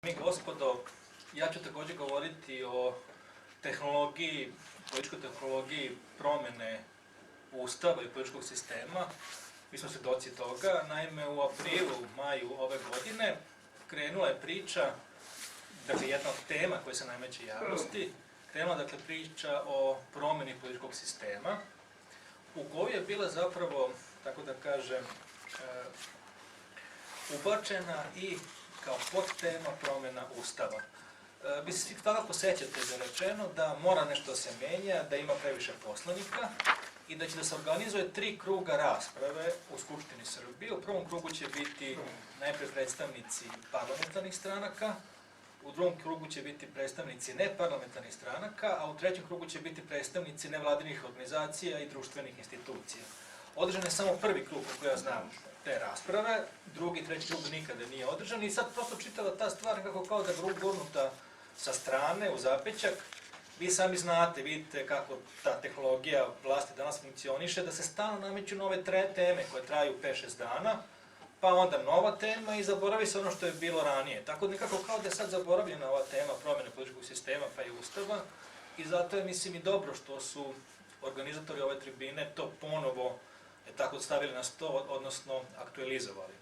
Mi gospodo, ja ću također govoriti o tehnologiji, političkoj tehnologiji promjene Ustava i političkog sistema. Mi smo svjedoci toga. Naime, u aprilu, maju ove godine krenula je priča, dakle jedna od tema koja se nameće javnosti, krenula dakle priča o promjeni političkog sistema, u kojoj je bila zapravo, tako da kažem, ubačena i kao podtema promjena Ustava. Vi se svi svakako sećate da je rečeno da mora nešto se menja, da ima previše poslanika i da će da se organizuje 3 kruga rasprave u Skupštini Srbije. U prvom krugu će biti najpre predstavnici parlamentarnih stranaka, u drugom krugu će biti predstavnici neparlamentarnih stranaka, a u trećem krugu će biti predstavnici nevladinih organizacija i društvenih institucija. Održan je samo prvi krug, kako ja znam, te rasprave, drugi, treći krug nikada nije održan i sad prosto čitava ta stvar nekako kao da je gurnuta sa strane, u zapećak. Vi sami znate, vidite kako ta tehnologija vlasti danas funkcioniše, da se stalno nameću nove teme koje traju 5-6 dana, pa onda nova tema i zaboravi se ono što je bilo ranije. Tako nekako kao da je sad zaboravljena ova tema promjene političkog sistema pa i Ustava i zato je, mislim, i dobro što su organizatori ove tribine to ponovo tako stavili na sto, odnosno aktualizovali.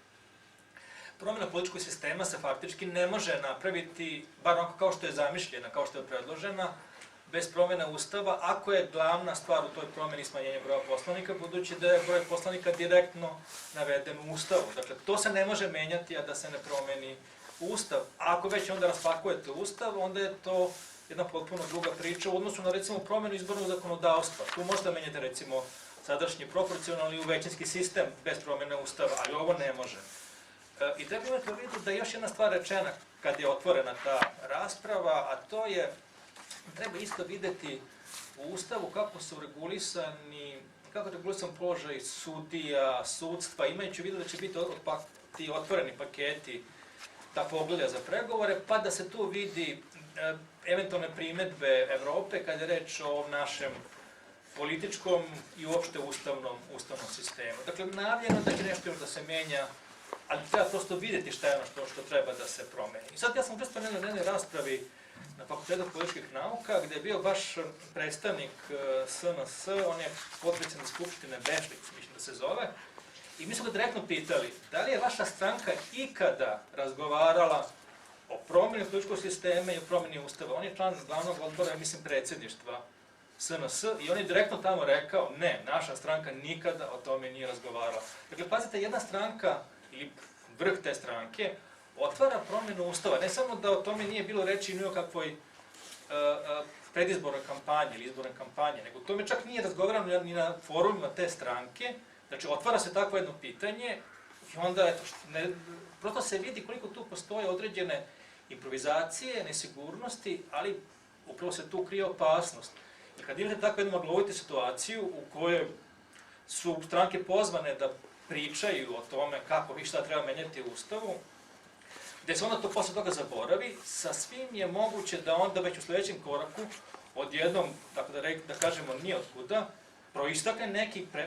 Promjena političkog sistema se faktički ne može napraviti, bar onako kao što je zamišljena, kao što je predložena, bez promjena Ustava, ako je glavna stvar u toj promjeni smanjenja broja poslanika, budući da je broj poslanika direktno naveden u Ustavu. Dakle, to se ne može menjati, a da se ne promeni Ustav. A ako već onda raspakujete Ustav, onda je to jedna potpuno druga priča u odnosu na, recimo, promjenu izbornog zakonodavstva. Tu možete menjati, recimo, sadašnji proporcionalni u većinski sistem bez promjene Ustava, ali ovo ne može. I treba imati u vidu da je još jedna stvar rečena kad je otvorena ta rasprava, a to je, treba isto vidjeti u Ustavu kako su regulisani, kako je regulisan položaj sudija, sudstva, imajući u vidu da će biti ti otvoreni paketi ta poglavlja za pregovore, pa da se tu vidi eventualne primedbe Evrope kad je reč o našem političkom i uopšte ustavnom sistemu. Dakle, najavljeno da će nešto još da se menja, ali treba prosto vidjeti šta je ono što treba da se promeni. I sad ja sam učestvovao na jednoj raspravi na Fakultetu političkih nauka, gde je bio baš predstavnik SNS, on je potpredsjednik Skupštine Bešlić, mislim da se zove, i mi smo ga direktno pitali, da li je vaša stranka ikada razgovarala o promjeni političkog sistema i o promjeni Ustava? On je član glavnog odbora, mislim, predsjedništva SNS i on je direktno tamo rekao, ne, naša stranka nikada o tome nije razgovarala. Dakle, pazite, jedna stranka ili vrh te stranke otvara promjenu Ustava, ne samo da o tome nije bilo reči ni o kakvoj predizbornoj kampanji ili izbornoj kampanji, nego o tome čak nije razgovarano ni na forumima te stranke. Znači, otvara se takvo jedno pitanje i onda, prosto se vidi koliko tu postoje određene improvizacije, nesigurnosti, ali upravo se tu krije opasnost. I kad imate takvu jednu maglovitu situaciju u kojoj su stranke pozvane da pričaju o tome kako vi šta treba menjati u Ustavu, gde se onda to posle toga zaboravi, sa svim je moguće da onda već u sljedećem koraku odjednom, tako da kažemo, nijotkuda, proistakne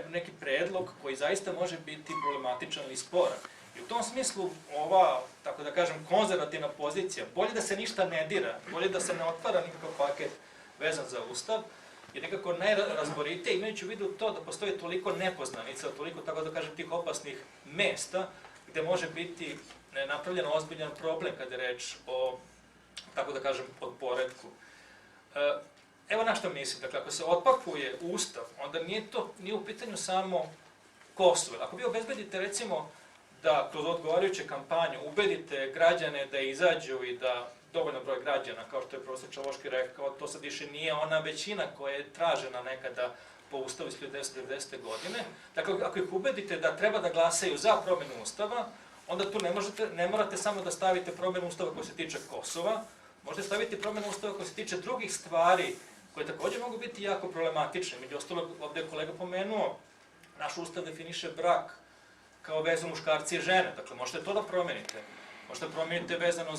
neki predlog koji zaista može biti problematičan ili sporan. I u tom smislu ova, tako da kažem, konzervativna pozicija, bolje da se ništa ne dira, bolje da se ne otvara nikakav paket vezan za Ustav, je nekako najrazboritije, imajući u vidu to da postoji toliko nepoznanica, toliko, tako da kažem, tih opasnih mesta, gde može biti napravljen ozbiljan problem kada je reč o, tako da kažem, o poretku. Evo na što mislim, dakle, ako se otpakuje Ustav, onda nije u pitanju samo Kosovo. Ako vi obezbedite, recimo, da kroz odgovarajuće kampanje ubedite građane da izađu i da dovoljno broj građana, kao što je profesor Čavoški rekao, to sad više nije ona većina koja je tražena nekada po Ustavu iz 1990. godine. Dakle, ako ih ubedite da treba da glasaju za promjenu Ustava, onda tu ne morate samo da stavite promjenu Ustava koja se tiče Kosova, možete staviti promjenu Ustava koja se tiče drugih stvari koje također mogu biti jako problematične. Među ostalog, ovdje je kolega pomenuo, naš Ustav definiše brak kao vezu muškarci i žene, dakle možete to da promenite. Možete promijeniti vezano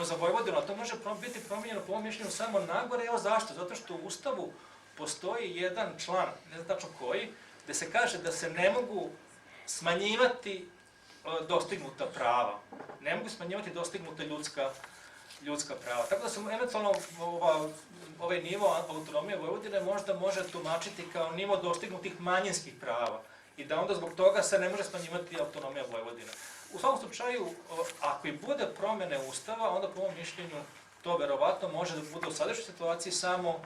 za Vojvodinu, a to može biti promijenjeno po ovom mišljenju samo nagore. Evo zašto? Zato što u Ustavu postoji jedan član, ne znam tačno koji, gde se kaže da se ne mogu smanjivati dostignuta prava. Ne mogu smanjivati dostignuta ljudska prava. Tako da se eventualno ovaj nivo autonomije Vojvodine možda može tumačiti kao nivo dostignutih manjinskih prava i da onda zbog toga se ne može smanjivati autonomija Vojvodine. U svakom slučaju, ako i bude promene Ustava, onda po mom mišljenju to verovatno može da bude u sadašnjoj situaciji samo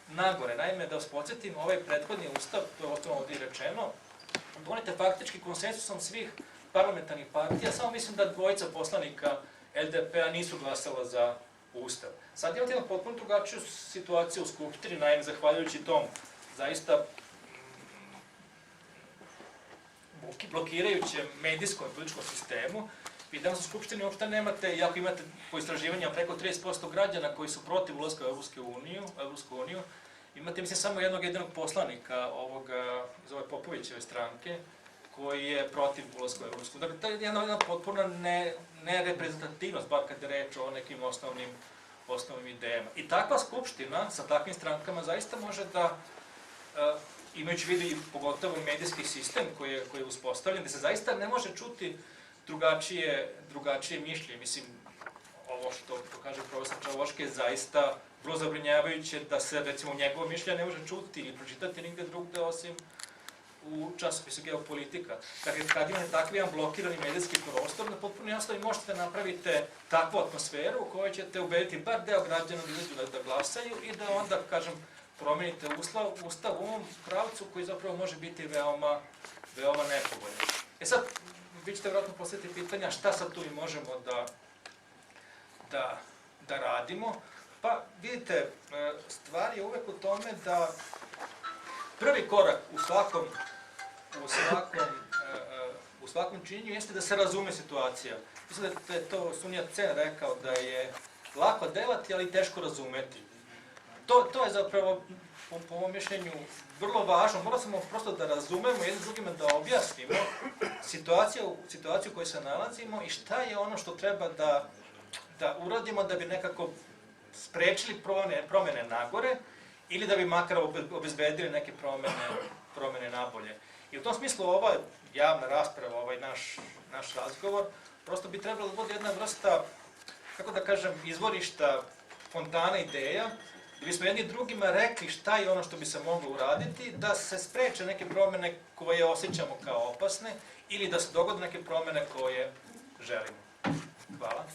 nagore. Naime, da vas podsjetim, ovaj prethodni Ustav, to je osnovno ovdje rečeno, donet je faktički konsensusom svih parlamentarnih partija, samo mislim da dvojica poslanika LDP-a nisu glasala za Ustav. Sad imamo potpuno drugačiju situaciju u Skupštini, naime, zahvaljujući tom zaista blokirajućem medijskom i političkom sistemu, vi danas u Skupštini uopšte nemate, iako imate po istraživanjima preko 30% građana koji su protiv ulaska u Evropsku uniju, imate, mislim, samo jednog jedinog poslanika iz ove Popovićeve stranke, koji je protiv ulaska u Evropsku uniju. Dakle, to je jedna potpuna nereprezentativnost, bar kad je reč o nekim osnovnim idejama. I takva Skupština sa takvim strankama zaista može da, imajući vidu i pogotovo medijski sistem koji je uspostavljen, da se zaista ne može čuti drugačije mišljenje. Mislim, ovo što kaže profesor Čavoški je zaista vrlo zabrinjavajuće da se, recimo, njegovo mišljenje ne može čuti ili pročitati nigde drugde osim u časopisu Geopolitika. Dakle, kad imate takvi jedan blokirani medijski prostor, na potpuno jasno i možete napravite takvu atmosferu u kojoj ćete ubediti bar deo građana da izađu da glasaju i da onda, kažem, promenite Ustav u ovom pravcu koji zapravo može biti veoma nepovoljan. E sad, vi ćete vjerojatno postaviti pitanja šta sad tu i možemo da radimo. Pa, vidite, stvar je uvek u tome da prvi korak u svakom činjenju jeste da se razume situacija. Mislim da je to Sun Yat-sen rekao da je lako delati, ali teško razumeti. To je zapravo, po mom mišljenju, vrlo važno. Moramo prosto da razumemo jednim drugima, da objasnimo situaciju u kojoj se nalazimo i šta je ono što treba da uradimo da bi nekako sprečili promene nagore ili da bi makar obezbedili neke promene nabolje. I u tom smislu ova javna rasprava, ovaj naš razgovor, prosto bi trebalo da bude jedna vrsta, kako da kažem, izvorišta, fontana ideja, da bismo jedni drugima rekli šta je ono što bi se moglo uraditi, da se spreče neke promene koje osjećamo kao opasne ili da se dogode neke promene koje želimo. Hvala.